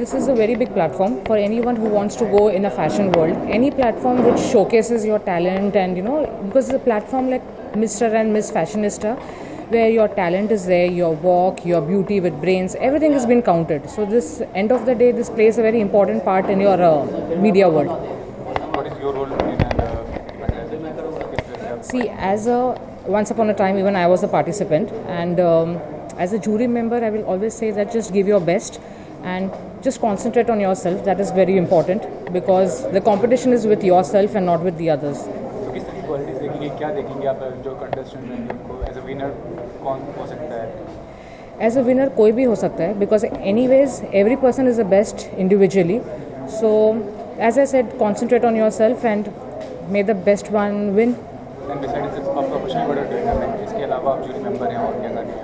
this is a very big platform for anyone who wants to go in a fashion world. Any platform which showcases your talent, and because it's a platform like Mr. and Miss Fashionista, where your talent is there, your walk, your beauty with brains, everything has been counted. So this end of the day, this plays a very important part in your media world. What is your role in See, once upon a time, even I was a participant, and as a jury member, I will always say that just give your best and just concentrate on yourself. That is very important, because the competition is with yourself and not with the others. किस तरह की qualities देखेंगे, क्या देखेंगे आप जो contestant हैं उनको एज अ विनर कौन हो सकता है? As a winner, कोई भी हो सकता है, because anyways every person is the best individually. So as I said, concentrate on yourself and may the best one win. And besides this, professional what are you doing? इसके अलावा आप jury member हैं और क्या कर रहे हैं?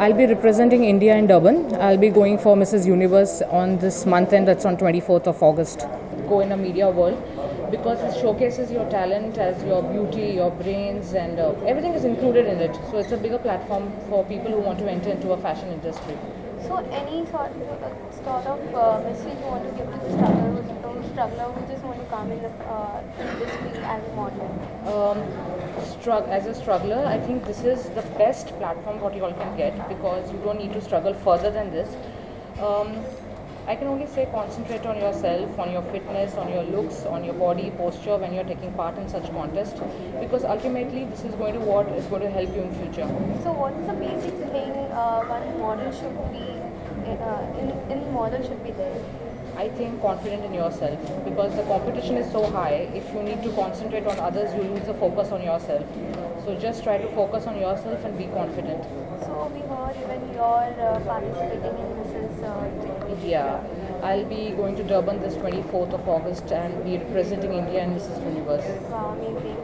I'll be representing India in Durban. I'll be going for Mrs. Universe on this month, and that's on 24th of August. Go in a media world, because it showcases your talent as your beauty, your brains, and everything is included in it. So it's a bigger platform for people who want to enter into a fashion industry. So any sort of message you want to give to the struggler who just want to come in the industry as a model? As a struggler, I think this is the best platform what you all can get, because you don't need to struggle further than this. I can only say concentrate on yourself, on your fitness, on your looks, on your body posture when you're taking part in such contest, because ultimately this is going to help you in future. So what is the basic thing one model should be in model should be there? I think confident in yourself, because the competition is so high. If you need to concentrate on others, you lose the focus on yourself. So just try to focus on yourself and be confident. So we heard even you're participating in Mrs. Yeah, I'll be going to Durban this 24th of August and be representing India in Mrs. Universe. Wow, amazing.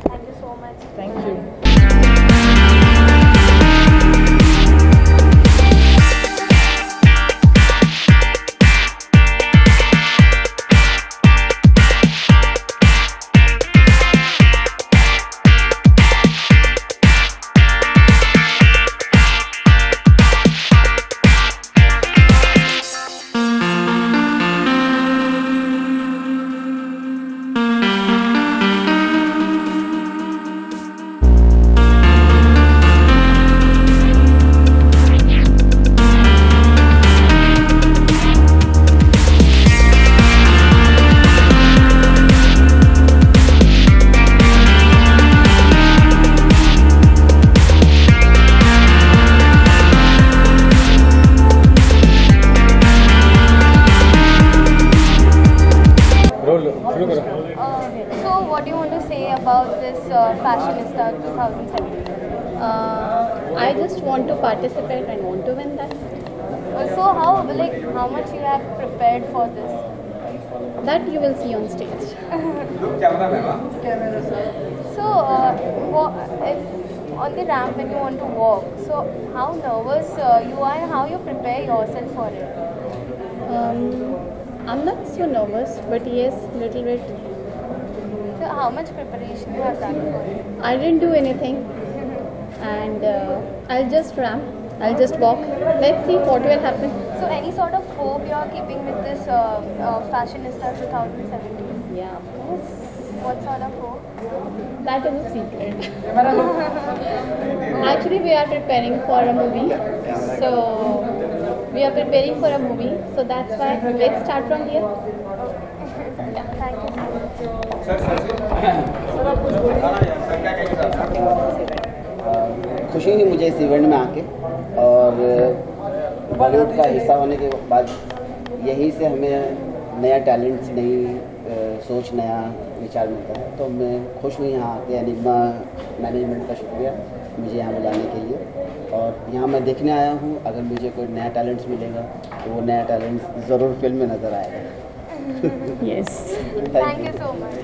Thank you so much. Thank you. So what do you want to say about this Fashionista 2017? I just want to participate and want to win that. So how much you have prepared for this? That you will see on stage. So if on the ramp when you want to walk, so how nervous you are and how you prepare yourself for it? I'm not so nervous, but yes, little bit. So how much preparation you have done for it? I didn't do anything, and I'll just ramp. I'll just walk. Let's see what will happen. So any sort of hope you are keeping with this Fashionista 2017? Yeah, of course. What sort of hope? That is a secret. Actually, we are preparing for a movie. So we are preparing for a movie. So that's why let's start from here. Yeah, thank you. खुशी हुई मुझे इस event में आके, और बॉलीवुड का हिस्सा होने के बाद यहीं से हमें नया टैलेंट्स, नई सोच, नया विचार मिलता है। तो मैं खुश हूँ यहाँ आके। एनिग्मा मैनेजमेंट का शुक्रिया मुझे यहाँ बुलाने के लिए, और यहाँ मैं देखने आया हूँ। अगर मुझे कोई नया टैलेंट्स मिलेगा तो वो नया टैलेंट्स ज़रूर फिल्म में नज़र आएगा। Yes. Thank you so much.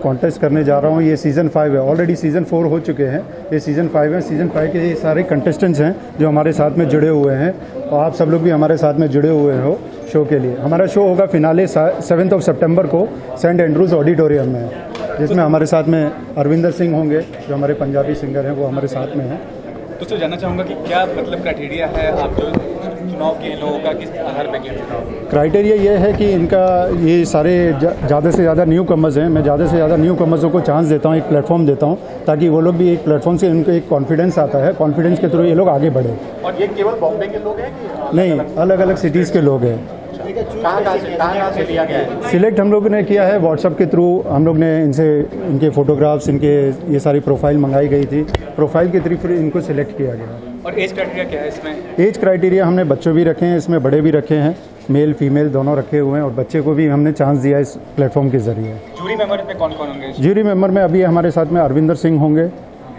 Contest करने जा रहा हूँ ये सीज़न 5 है, ऑलरेडी सीज़न 4 हो चुके हैं, ये सीज़न 5 है। सीज़न 5 के ये सारे कंटेस्टेंट्स हैं जो हमारे साथ में जुड़े हुए हैं और आप सब लोग भी हमारे साथ में जुड़े हुए हो शो के लिए। हमारा शो होगा फिनाले 7 सितंबर को सेंट एंड्रूज ऑडिटोरियम में, जिसमें हमारे साथ में अरविंदर सिंह होंगे जो हमारे पंजाबी सिंगर हैं, वो हमारे साथ में हैं। तो जानना चाहूँगा कि क्या मतलब क्राइटेरिया है आप जो चुनाव के लोगों का, किस आधार पर किया चुनाव? क्राइटेरिया ये है कि इनका ये सारे ज़्यादा से ज़्यादा न्यू कमर्स हैं, मैं ज़्यादा से ज़्यादा न्यू कमर्सों को चांस देता हूँ, एक प्लेटफॉर्म देता हूँ ताकि वो लोग भी एक प्लेटफॉर्म से उनको एक कॉन्फिडेंस आता है, कॉन्फिडेंस के थ्रू ये लोग आगे बढ़े। और ये केवल बॉम्बे के लोग हैं कि नहीं, अलग अलग सिटीज़ के लोग हैं। कहाँ से लिया गया है? सिलेक्ट हम लोग ने किया है व्हाट्सएप के थ्रू, हम लोग ने इनसे इनके फ़ोटोग्राफ्स, इनके ये सारी प्रोफाइल मंगाई गई थी, प्रोफाइल के थ्रू फिर इनको सिलेक्ट किया गया। और एज क्राइटेरिया क्या है इसमें? एज क्राइटेरिया हमने बच्चों भी रखे हैं, इसमें बड़े भी रखे हैं, मेल फीमेल दोनों रखे हुए हैं और बच्चे को भी हमने चांस दिया इस प्लेटफॉर्म के ज़रिए। जूरी मेंबर में कौन कौन होंगे? जूरी मेंबर में अभी हमारे साथ में अरविंदर सिंह होंगे,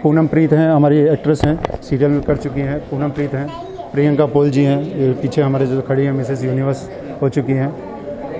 पूनम प्रीत हैं, हमारी एक्ट्रेस हैं, सीरियल कर चुकी हैं, पूनम प्रीत हैं, प्रियंका पोल जी हैं, ये पीछे हमारे जो खड़ी हैं मिसेस यूनिवर्स हो चुकी हैं,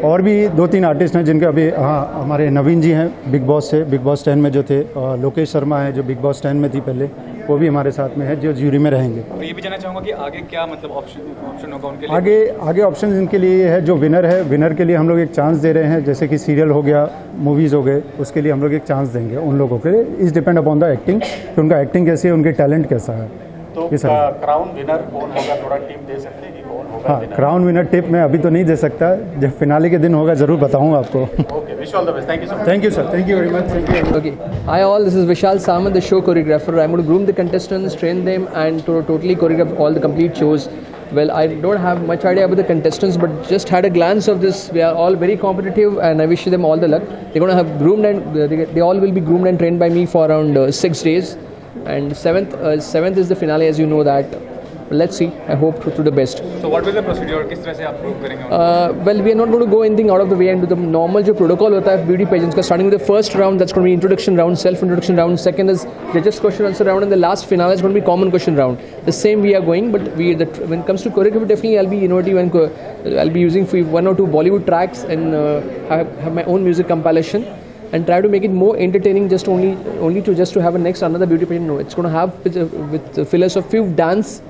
और भी 2-3 आर्टिस्ट हैं जिनके अभी, हाँ, हमारे नवीन जी हैं बिग बॉस से, बिग बॉस 10 में जो थे, और लोकेश शर्मा है जो बिग बॉस 10 में थी पहले, वो भी हमारे साथ में है जो जूरी में रहेंगे। तो ये भी जानना चाहूँगा कि आगे क्या मतलब ऑप्शन होगा उनके लिए? आगे ऑप्शन इनके लिए ये है, जो विनर है, विनर के लिए हम लोग एक चांस दे रहे हैं, जैसे कि सीरियल हो गया, मूवीज़ हो गए, उसके लिए हम लोग एक चांस देंगे उन लोगों के लिए। इस डिपेंड अपॉन द एक्टिंग कि उनका एक्टिंग कैसी है, उनके टैलेंट कैसा है। तो क्राउन विनर कौन होगा, थोड़ा टिप दे सकते हैं कि कौन होगा? हाँ, क्राउन विनर टिप मैं अभी तो नहीं दे सकता, जब फिनाले के दिन होगा ज़रूर बताऊँगा आपको। Okay, wish all the best, thank you sir. Thank you sir, thank you very much, thank you. Okay. Hi all, this is Vishal Samant, the show choreographer. I'm going to groom the contestants, train them and to totally choreograph all the complete shows. Well, I don't have much idea about the contestants, but just had a glance of this. We are all very competitive and I wish them all the luck. They're going to have groomed and they all will be groomed and trained by me for around 6 days. And 7th is the finale, as you know that. Let's see. I hope to the best. So what will the procedure? किस तरह से आप prove करेंगे? Well, we are not going to go anything out of the way and do the normal जो protocol होता है beauty pageants का, starting with the first round, that's going to be introduction round, self introduction round. Second is judges question answer round, and the last finale is going to be common question round. The same we are going, but when it comes to choreography, definitely I'll be innovative and I'll be using 1 or 2 Bollywood tracks and have my own music compilation. And try to make it more entertaining, just only to have a next another beauty pageant. No, it's going to have with fillers of few dance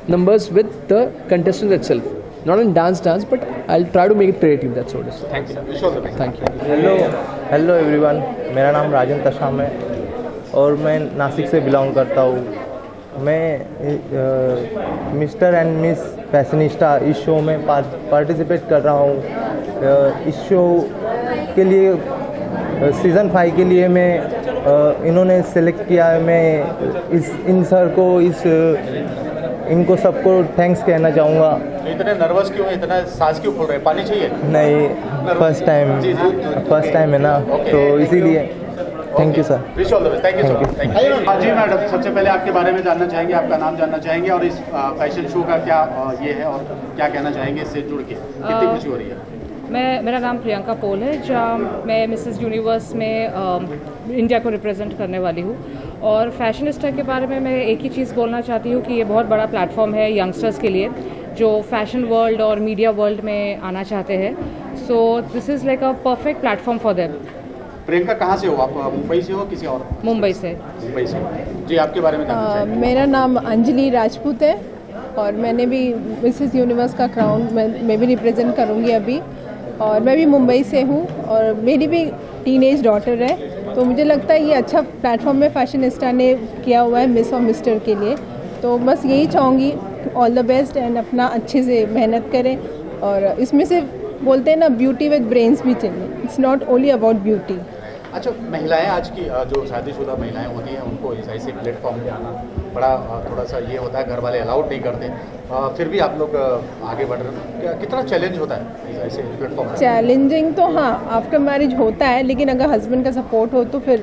numbers with the contestant itself. Not in dance, but I'll try to make it creative. That's what it is. Thank you. Thank you. Hello everyone, मेरा नाम राजन तशाम है और मैं नासिक से belong करता हूँ। मैं mister and miss fashionista इस शो में पार्टिसिपेट कर रहा हूँ। इस शो के लिए सीज़न 5 के लिए मैं इन्होंने सेलेक्ट किया है। मैं इन सर को इनको सबको थैंक्स कहना चाहूँगा। इतने नर्वस क्यों है, इतना सांस क्यों फूल रहे हैं? पानी चाहिए? नहीं, फर्स्ट टाइम है ना, तो इसीलिए thank you sir. Wish all the best, thank you sir. हाँ जी मैडम, सबसे पहले आपके बारे में जानना चाहेंगे, आपका नाम जानना चाहेंगे और इस फैशन शो का क्या ये है और क्या कहना चाहेंगे इससे जुड़ के, कितनी खुशी हो रही है? मेरा नाम प्रियंका पोल है, जहाँ मैं मिसेस यूनिवर्स में इंडिया को रिप्रेजेंट करने वाली हूँ। और फैशनिस्टा के बारे में मैं एक ही चीज़ बोलना चाहती हूँ कि ये बहुत बड़ा प्लेटफॉर्म है यंगस्टर्स के लिए जो फैशन वर्ल्ड और मीडिया वर्ल्ड में आना चाहते हैं। So this is like a perfect platform for them. Priyanka, कहाँ से हो आप? मुंबई से हो किसी और? मुंबई से। मुंबई से जी, आपके बारे में जानना चाहिए। मेरा नाम अंजलि राजपूत है और मैंने भी मिसेस यूनिवर्स का क्राउन मैं भी रिप्रेजेंट करूँगी अभी, और मैं भी मुंबई से हूँ और मेरी भी टीनेज डॉटर है। तो मुझे लगता है ये अच्छा प्लेटफॉर्म है फैशनिस्टा ने किया हुआ है मिस और मिस्टर के लिए। तो बस यही चाहूँगी, ऑल द बेस्ट एंड अपना अच्छे से मेहनत करें। और इसमें से बोलते हैं ना, ब्यूटी विद ब्रेन्स भी चाहिए, it's not only about beauty. अच्छा, महिलाएं आज की जो शादीशुदा महिलाएं होती हैं उनको ऐसे प्लेटफॉर्म पे आना बड़ा थोड़ा सा ये होता है, घर वाले अलाउड नहीं करते, फिर भी आप लोग आगे बढ़ रहे हो, कितना चैलेंज होता है ऐसे प्लेटफॉर्म? चैलेंजिंग तो हाँ आफ्टर मैरिज होता है, लेकिन अगर हस्बैंड का सपोर्ट हो तो फिर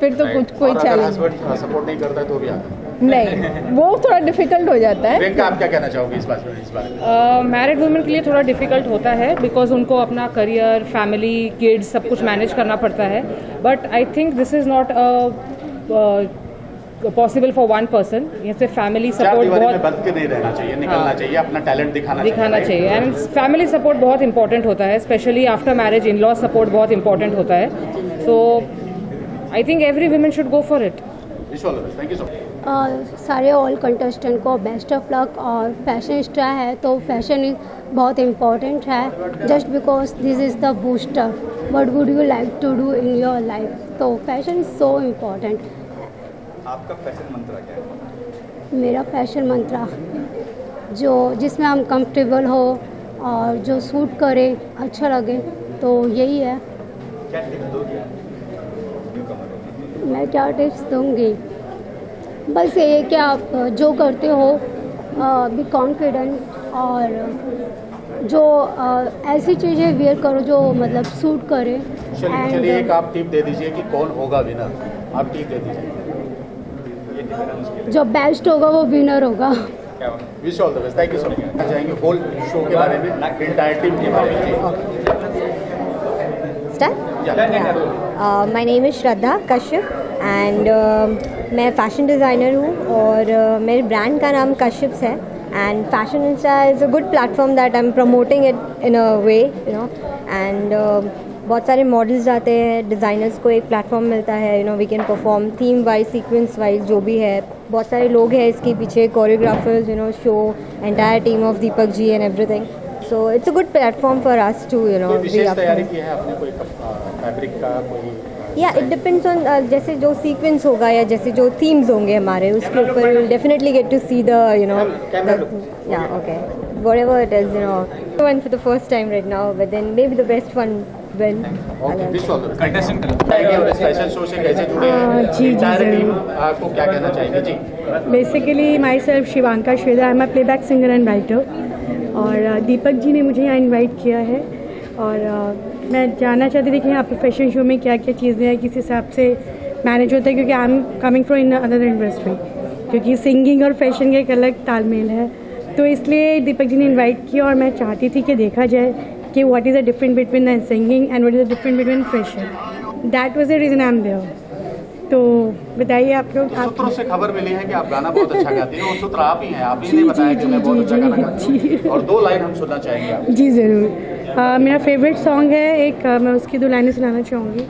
तो कुछ कोई चैलेंज। हस्बैंड सपोर्ट नहीं करता है तो भी आता है? नहीं, वो थोड़ा डिफिकल्ट हो जाता है। प्रियंका, आप क्या कहना चाहोगे इस बारे में? मैरिड वुमेन के लिए थोड़ा डिफ़िकल्ट होता है बिकॉज उनको अपना करियर, फैमिली, किड्स सब कुछ मैनेज करना पड़ता है। But I think this is not possible for one person. यहाँ से फैमिली सपोर्ट बहुत बंद के नहीं रहना चाहिए, निकलना चाहिए, अपना टैलेंट दिखाना चाहिए। एंड फैमिली सपोर्ट बहुत इंपॉर्टेंट होता है, specially after marriage in law support बहुत इंपॉर्टेंट होता है। So I think every woman should go for it. Wish all the best, thank you so much. सारे ऑल कंटेस्टेंट को बेस्ट ऑफ लक। और fashionista है तो फैशन बहुत important है, just because this is the booster. What would you like to do in your life, तो fashion is so important. आपका fashion मंत्र क्या है? मेरा फैशन मंत्र जो जिसमें हम कंफर्टेबल हो और जो सूट करे, अच्छा लगे, तो यही है। क्या टिप्स दोगे? मैं क्या टिप्स दूँगी, बस ये कि आप जो करते हो बी कॉन्फिडेंट और जो ऐसी चीज़ें वियर करो जो मतलब सूट करे। चलिए एक आप टिप दे दीजिए कि कौन होगा विनर, आप टिप दे दीजिए। जो बेस्ट होगा वो विनर होगा। Wish all the best, thank you so much. जाएंगे होल शो के बारे में, एंटायर टीम के बारे में। My name is Shraddha Kashyap and मैं फ़ैशन डिज़ाइनर हूँ और मेरे ब्रांड का नाम कश्यप्स है। And fashionista is a good platform that I am promoting it in a way, you know. And बहुत सारे मॉडल्स आते हैं, डिज़ाइनर्स को एक प्लेटफॉर्म मिलता है, you know, we can perform theme wise, sequence wise, जो भी है। बहुत सारे लोग हैं इसके पीछे, choreographers, you know, show entire team of Deepak ji and everything. So it's a good platform for us too, you know. विशेष तैयारी की है आपने कोई फैब्रिक का कोई? या इट डिपेंड्स ऑन जैसे जो सीक्वेंस होगा या जैसे जो थीम्स होंगे हमारे, उसके ऊपर will definitely get to see the, you know, या okay, whatever it is, you know, one for the first time right now, but then maybe the best one will. Okay, wish all the best. Contestant और इस fashion show से कैसे जुड़े हैं? जी team को क्या कहना चाहेंगे? जी, basically myself Shivanka Shweta, I am a playback singer and writer, और दीपक जी ने मुझे यहाँ इन्वाइट किया है। और मैं जानना चाहती थी कि यहाँ पे फैशन शो में क्या क्या चीज़ें हैं, किस हिसाब से मैनेज होता है, क्योंकि I am coming from in other industry, क्योंकि सिंगिंग और फैशन का एक अलग तालमेल है। तो इसलिए दीपक जी ने इनवाइट किया और मैं चाहती थी कि देखा जाए कि what is the difference between singing and what is the difference between fashion. That was the reason I am there. तो बताइए आप लोग। सूत्रों से खबर मिली है कि आप गाना बहुत अच्छा गाती हैं, और सूत्र आप ही हैं, आप ही ने बताया कि मैं बहुत अच्छा गाना गाती हूँ, और 2 लाइन हम सुनना चाहेंगे आप। जी ज़रूर। मेरा फेवरेट सॉन्ग है एक, मैं उसकी 2 लाइनें सुनाना चाहूँगी।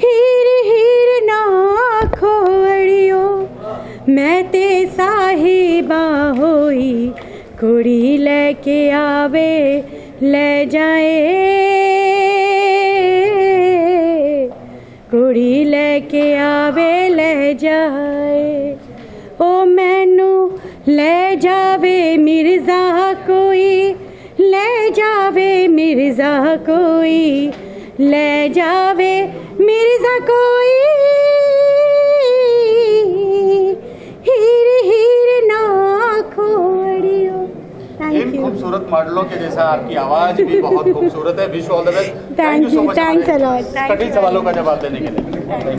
हीर हीर ना खोड़ियो मैं ते साहिबा होई, कुड़ी लेके आवे ले जाए, कुड़ी लेके आवे ले जाए, ओ मैनू ले जावे मिर्जा कोई, ले जावे मिर्जा कोई, ले जावे मिर्जा कोई, हीर हीर ना खोड़ियो। इन खूबसूरत मॉडलों के जैसा आपकी आवाज भी बहुत खूबसूरत है। Wish all the best. Thank you so much. Thanks a lot. कठिन सवालों का जवाब देने के लिए।